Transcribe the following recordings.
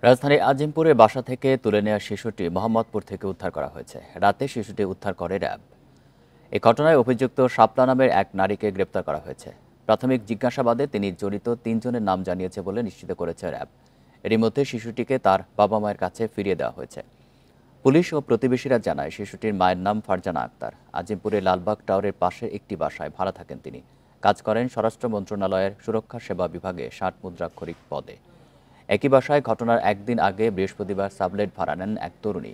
রাজধানীর আজিমপুরের বাসা থেকে তুলে নেওয়া শিশুটি মোহাম্মদপুর থেকে উদ্ধার করা হয়েছে। রাতে শিশুটি উদ্ধার করে র্যাব। এই ঘটনায় অভিযুক্ত শাপলা নামের এক নারীকে গ্রেপ্তার করা হয়েছে। প্রাথমিক জিজ্ঞাসাবাদে তিনি জড়িত ৩ জনের নাম জানিয়েছে বলে নিশ্চিত করেছে র্যাব। এরই মধ্যে শিশুটিকে তার বাবা মায়ের কাছে ফিরিয়ে দেওয়া হয়েছে। পুলিশ ও প্রতিবেশীরা জানায় শিশুটির মায়ের নাম ফারজানা আক্তার। আজিমপুরের লালবাগ টাওয়ারের পাশে একটি বাসায় ভাড়া থাকেন তিনি। কাজ করেন স্বরাষ্ট্র মন্ত্রণালয়ের সুরক্ষা সেবা বিভাগে ৬০ মুদ্রাক্ষরিক পদে। একই বাসায় ঘটনার একদিন আগে বৃহস্পতিবার সাবলেট ভাড়া নেন এক তরুণী।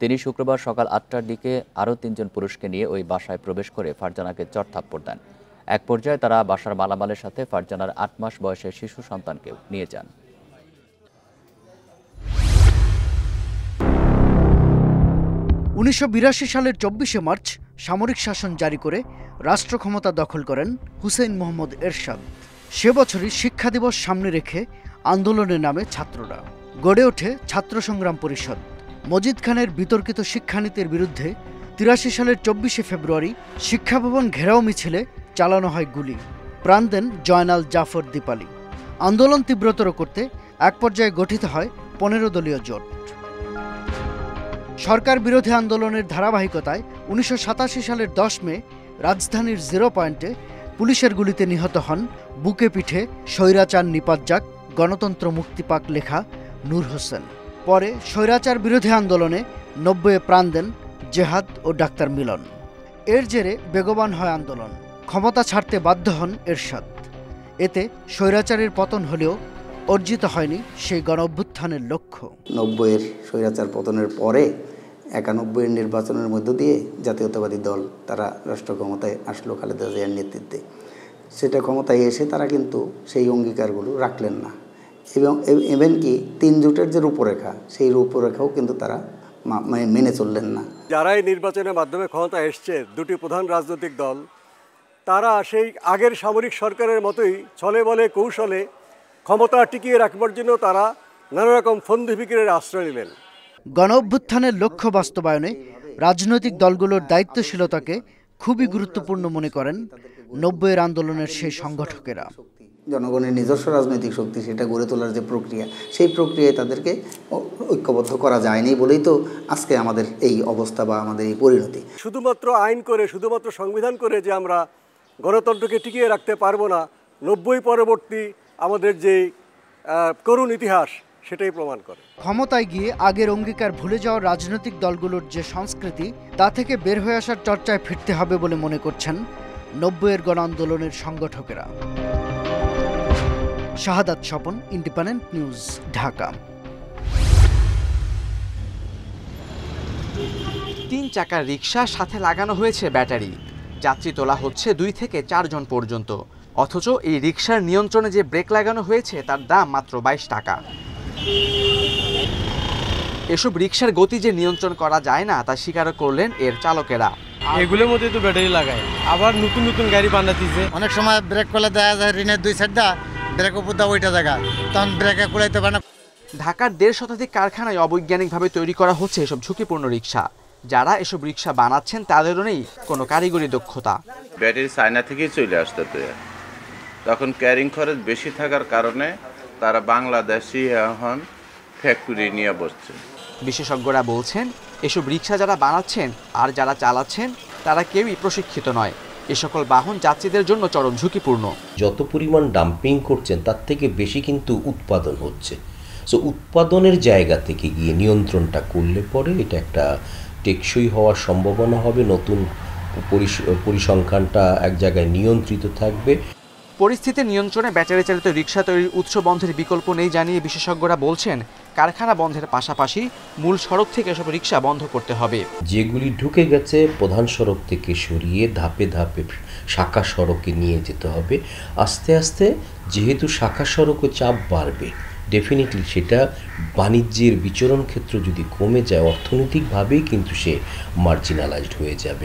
তিনি শুক্রবার সকাল ৮টার দিকে আরও ৩ জন পুরুষকে নিয়ে ওই বাসায় প্রবেশ করে ফারজানাকে চড়-থাপ্পড় দেন। এক পর্যায়ে তারা বাসার মালামালের সাথে ফারজানার ৮ মাস বয়সের শিশু সন্তানকেও নিয়ে যান। ১৯৮২ সালের ২৪শে মার্চ সামরিক শাসন জারি করে রাষ্ট্র ক্ষমতা দখল করেন হুসেইন মোহাম্মদ এরশাদ। সে বছরই শিক্ষা দিবস সামনে রেখে আন্দোলনের নামে ছাত্ররা গড়ে ওঠে ছাত্র সংগ্রাম পরিষদ। মজিদ খানের বিতর্কিত শিক্ষানীতির বিরুদ্ধে ৮৩ সালের ২৪শে ফেব্রুয়ারি শিক্ষা ভবন ঘেরাও মিছিলে চালানো হয় গুলি। প্রাণ দেন জয়নাল জাফর দীপালি। আন্দোলন তীব্রতর করতে এক পর্যায়ে গঠিত হয় ১৫ দলীয় জোট। সরকার বিরোধী আন্দোলনের ধারাবাহিকতায় ১৯৮৭ সালের ১০ মে রাজধানীর 0 পয়েন্টে পুলিশের গুলিতে নিহত হন বুকে পিঠে স্বৈরাচার নিপাত যাক গণতন্ত্র মুক্তি পাক লেখা নূর হোসেন। পরে স্বৈরাচার বিরোধী আন্দোলনে ৯০-এ প্রাণ দেন জেহাদ ও ডাক্তার মিলন। এর জেরে বেগবান হয় আন্দোলন। ক্ষমতা ছাড়তে বাধ্য হন এরশাদ। এতে স্বৈরাচারের পতন হলেও অর্জিত হয়নি সেই গণঅভ্যুত্থানের লক্ষ্য। ৯০-এর স্বৈরাচার পতনের পরে ৯১-এর নির্বাচনের মধ্য দিয়ে জাতীয়তাবাদী দল তারা রাষ্ট্র ক্ষমতায় আসলো খালেদা জিয়ার নেতৃত্বে। সেটা ক্ষমতায় এসে তারা কিন্তু সেই অঙ্গীকারগুলো রাখলেন না, এবং ইভেন কি ৩ জোটের যে রূপরেখা, সেই রূপরেখাও কিন্তু তারা মেনে চললেন না। যারাই নির্বাচনের মাধ্যমে ক্ষমতা এসছে, দুটি প্রধান রাজনৈতিক দল, তারা সেই আগের সামরিক সরকারের মতোই ছলে বলে কৌশলে ক্ষমতা টিকিয়ে রাখবার জন্য তারা নানা রকম ফন্দি ফিকিরের আশ্রয় নিলেন। গণঅভ্যুত্থানের লক্ষ্য বাস্তবায়নে রাজনৈতিক দলগুলোর দায়িত্বশীলতাকে খুবই গুরুত্বপূর্ণ মনে করেন ৯০-এর আন্দোলনের সেই সংগঠকেরা। জনগণের নিজস্ব রাজনৈতিক শক্তি সেটা গড়ে তোলার যে প্রক্রিয়া, সেই প্রক্রিয়ায় তাদেরকে ঐক্যবদ্ধ করা যায়নি বলেই তো আজকে আমাদের এই অবস্থা বা আমাদের এই পরিণতি। শুধুমাত্র আইন করে, শুধুমাত্র সংবিধান করে যে আমরা গণতন্ত্রকে টিকিয়ে রাখতে পারবো না, ৯০ পরবর্তী আমাদের যে করুণ ইতিহাস সেটাই প্রমাণ করে। ক্ষমতায় গিয়ে আগের অঙ্গীকার ভুলে যাওয়ার রাজনৈতিক দলগুলোর যে সংস্কৃতি, তা থেকে বের হয়ে আসার চর্চায় ফিরতে হবে বলে মনে করছেন ৯০-এর গণ আন্দোলনের সংগঠকেরা। শাহাদাত স্বপন, ইন্ডিপেন্ডেন্ট নিউজ, ঢাকা। ৩ চাকার রিকশা সাথে লাগানো হয়েছে ব্যাটারি। যাত্রী তোলা হচ্ছে ২ থেকে ৪ জন পর্যন্ত। অথচ এই রিকশার নিয়ন্ত্রণে যে ব্রেক লাগানো হয়েছে তার দাম মাত্র ২২ টাকা। এসব রিকশার গতি যে নিয়ন্ত্রণ করা যায় না তা স্বীকার করলেন এর চালকেরা। এগুলোর মধ্যে তো ব্যাটারি লাগায়, আবার নতুন নতুন গাড়ি বানাতেছে। অনেক সময় ব্রেক করলে দেখা যায় ঋণের 2 সাইড দা ব্রেক উপর দা ওইটা জায়গা, তখন ব্রেকে কুলাইতে পারে না। ঢাকার ১৫০ শতাধিক কারখানায় অবৈজ্ঞানিকভাবে তৈরি করা হচ্ছে এসব ঝুঁকিপূর্ণ রিকশা। যারা এসব রিকশা বানাচ্ছেন তাদেরও নেই কোনো কারিগরি দক্ষতা। ব্যাটারি চায়না থেকেই চলে আসতে, তখন ক্যারিং খরচ বেশি থাকার কারণে তারা বাংলাদেশি এখন ফ্যাক্টরি নিয়ে বসছে। বিশেষজ্ঞরা বলছেন এসব রিকশা যারা বানাচ্ছেন আর যারা চালাচ্ছেন তারা কেউই প্রশিক্ষিত নয়। এ সকল বাহন যাত্রীদের জন্য চরম ঝুঁকিপূর্ণ। যত পরিমাণ ডাম্পিং করছেন তার থেকে বেশি কিন্তু উৎপাদন হচ্ছে। সো উৎপাদনের জায়গা থেকে গিয়ে নিয়ন্ত্রণটা করলে পরে এটা একটা টেকসই হওয়ার সম্ভাবনা হবে। নতুন পরিসংখ্যানটা এক জায়গায় নিয়ন্ত্রিত থাকবে। পরিস্থিতি নিয়ন্ত্রণে ব্যাটারি চালিত রিকশা তৈরির উৎস বন্ধের বিকল্প নেই জানিয়ে বিশেষজ্ঞরা বলছেন কারখানা বন্ধের পাশাপাশি মূল সড়ক থেকে এসব রিকশা বন্ধ করতে হবে। যেগুলি ঢুকে গেছে প্রধান সড়ক থেকে সরিয়ে ধাপে ধাপে শাখা সড়কে নিয়ে যেতে হবে। আস্তে আস্তে যেহেতু শাখা সড়কে চাপ বাড়বে, ডেফিনেটলি সেটা বাণিজ্যের বিচরণ ক্ষেত্র যদি কমে যায়, অর্থনৈতিকভাবেই কিন্তু সে মার্জিনালাইজড হয়ে যাবে।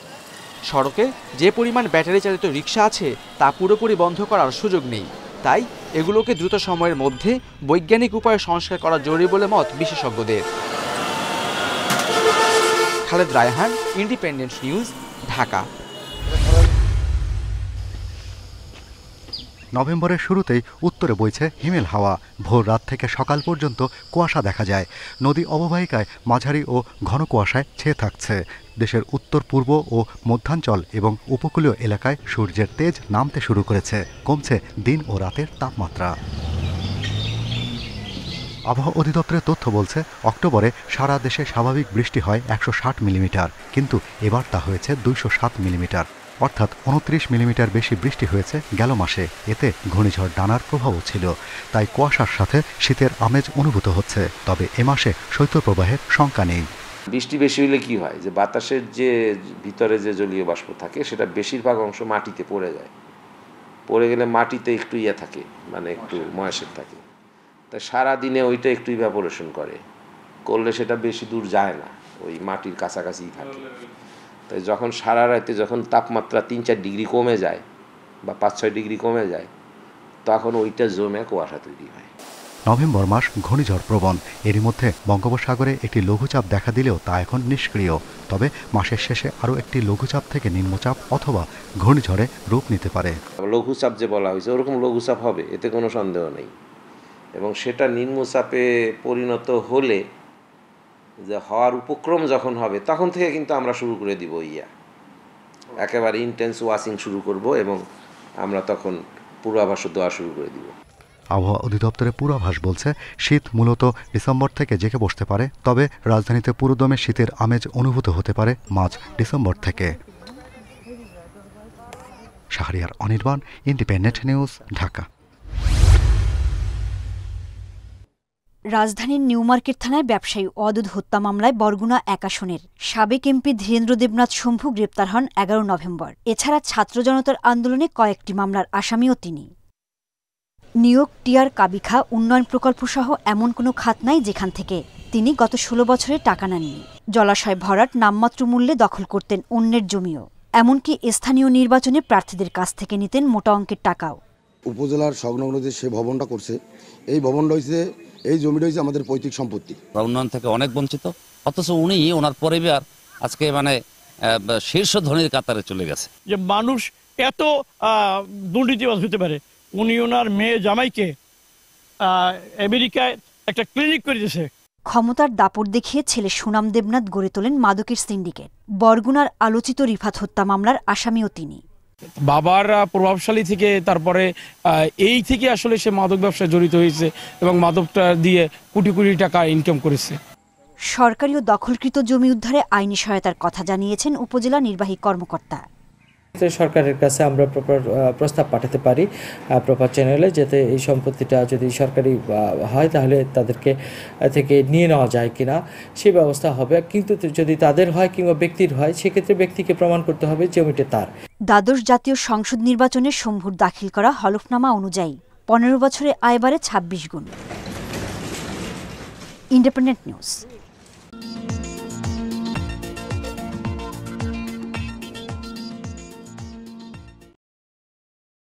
সড়কে যে পরিমাণ ব্যাটারি চালিত রিকশা আছে তা পুরোপুরি বন্ধ করার সুযোগ নেই। তাই এগুলোকে দ্রুত সময়ের মধ্যে বৈজ্ঞানিক উপায়ে সংস্কার করা জরুরি বলে মত বিশেষজ্ঞদের। Khaled Raihan, independent news, Dhaka. নভেম্বরের শুরুতেই উত্তরে বইছে হিমেল হাওয়া। ভোর রাত থেকে সকাল পর্যন্ত কুয়াশা দেখা যায়। নদী অববাহিকায় মাঝারি ও ঘন কুয়াশায় ছেয়ে থাকছে। দেশের উত্তর পূর্ব ও মধ্যাঞ্চল এবং উপকূলীয় এলাকায় সূর্যের তেজ নামতে শুরু করেছে। কমছে দিন ও রাতের তাপমাত্রা। আবহাওয়া অধিদপ্তরের তথ্য বলছে, অক্টোবরে সারা দেশে স্বাভাবিক বৃষ্টি হয় 160 মিলিমিটার, কিন্তু এবার তা হয়েছে 207 মিলিমিটার, অর্থাৎ 29 মিলিমিটার বেশি বৃষ্টি হয়েছে গেল মাসে। এতে ঘূর্ণিঝড় ডানার প্রভাবও ছিল, তাই কুয়াশার সাথে শীতের আমেজ অনুভূত হচ্ছে। তবে এ মাসে শৈত্যপ্রবাহের শঙ্কা নেই। বৃষ্টি বেশি হলে কি হয়, যে বাতাসের যে ভিতরে যে জলীয় বাষ্প থাকে সেটা বেশিরভাগ অংশ মাটিতে পড়ে যায়। পড়ে গেলে মাটিতে একটু থাকে, মানে একটু ময়েশ্চার থাকে, তাই সারাদিনে ওইটা একটু ইভাপোরেশন করলে সেটা বেশি দূর যায় না, ওই মাটির কাছাকাছি থাকে। তাই যখন সারা রাতে যখন তাপমাত্রা 3-4 ডিগ্রি কমে যায় বা 5-6 ডিগ্রি কমে যায়, তখন ওইটা জমে কুয়াশা তৈরি হয়। নভেম্বর মাস ঘূর্ণিঝড় প্রবণ। এরই মধ্যে বঙ্গোপসাগরে একটি লঘুচাপ দেখা দিলেও তা এখন নিষ্ক্রিয়। তবে মাসের শেষে আরও একটি লঘুচাপ থেকে নিম্নচাপ অথবা ঘূর্ণিঝড়ে রূপ নিতে পারে। লঘুচাপ যে বলা হয়েছে ওরকম লঘুচাপ হবে, এতে কোনো সন্দেহ নেই। এবং সেটা নিম্নচাপে পরিণত হলে যে হওয়ার উপক্রম যখন হবে, তখন থেকে কিন্তু আমরা শুরু করে দিব একেবারে ইন্টেন্স ওয়াশিং শুরু করব, এবং আমরা তখন পূর্বাভাস দেওয়া শুরু করে দিব। আবহাওয়া অধিদপ্তরের পূর্বাভাস বলছে, শীত মূলত ডিসেম্বর থেকে জেঁকে বসতে পারে, তবে রাজধানীতে পুরোদমে শীতের আমেজ অনুভূত হতে পারে মাঝ ডিসেম্বর থেকে। Shahriar Anirban, independent news, Dhaka. রাজধানীর নিউ মার্কেট থানায় ব্যবসায়ী অদূত হত্যা মামলায় বরগুনা 1 আসনের সাবেক এমপি ধীরেন্দ্র দেবনাথ শম্ভু গ্রেপ্তার হন 11 নভেম্বর। এছাড়া ছাত্র জনতার আন্দোলনে কয়েকটি মামলার আসামিও তিনি। নিয়োগ, টিআর, কাবিখা, উন্নয়ন প্রকল্পসহ এমন কোনো খাত নাই যেখান থেকে তিনি গত 16 বছরে টাকা নেননি। জলাশয় ভরাট, নামমাত্র মূল্যে দখল করতেন অন্যের জমিও। এমনকি স্থানীয় নির্বাচনে প্রার্থীদের কাছ থেকে নিতেন মোটা অঙ্কের টাকাও। উপজেলার সংলগ্ন যে সে ভবনটা করছে, এই ভবনটা হয়েছে, এই জমিটা হয়েছে আমাদের পৈতৃক সম্পত্তি। উন্নয়ন থেকে অনেক বঞ্চিত, অথচ উনি ওনার পরিবার আজকে শীর্ষ ধনীর কাতারে চলে গেছে। যে মানুষ এত দুর্নীতিবাজ হতে পারে, উনি ওনার মেয়ে জামাইকে আমেরিকায় একটা ক্লিনিক করে দিয়েছে। ক্ষমতার দাপট দেখিয়ে ছেলে সুনাম দেবনাথ গড়ে তোলেন মাদকের সিন্ডিকেট। বরগুনার আলোচিত রিফাত হত্যা মামলার আসামিও তিনি। বাবার প্রভাবশালী থেকে তারপরে এই থেকে আসলে সে মাদক ব্যবসায় জড়িত হয়েছে এবং মাদকটা দিয়ে কোটি কোটি টাকা ইনকাম করেছে। সরকারি ও দখলকৃত জমি উদ্ধারে আইনি সহায়তার কথা জানিয়েছেন উপজেলা নির্বাহী কর্মকর্তা। সরকারের কাছে আমরা প্রস্তাব পাঠাতে পারি প্রপার চ্যানেলে, যাতে এই সম্পত্তিটা যদি সরকারি হয় তাহলে তাদেরকে থেকে নিয়ে নেওয়া যায় কিনা সেই ব্যবস্থা হবে। কিন্তু যদি তাদের হয় কিংবা ব্যক্তির হয়, সেক্ষেত্রে ব্যক্তিকে প্রমাণ করতে হবে জমিটা তার। দ্বাদশ জাতীয় সংসদ নির্বাচনে শম্ভুর দাখিল করা হলফনামা অনুযায়ী 15 বছরে আয় বাড়ে 26 গুণ। Independent news.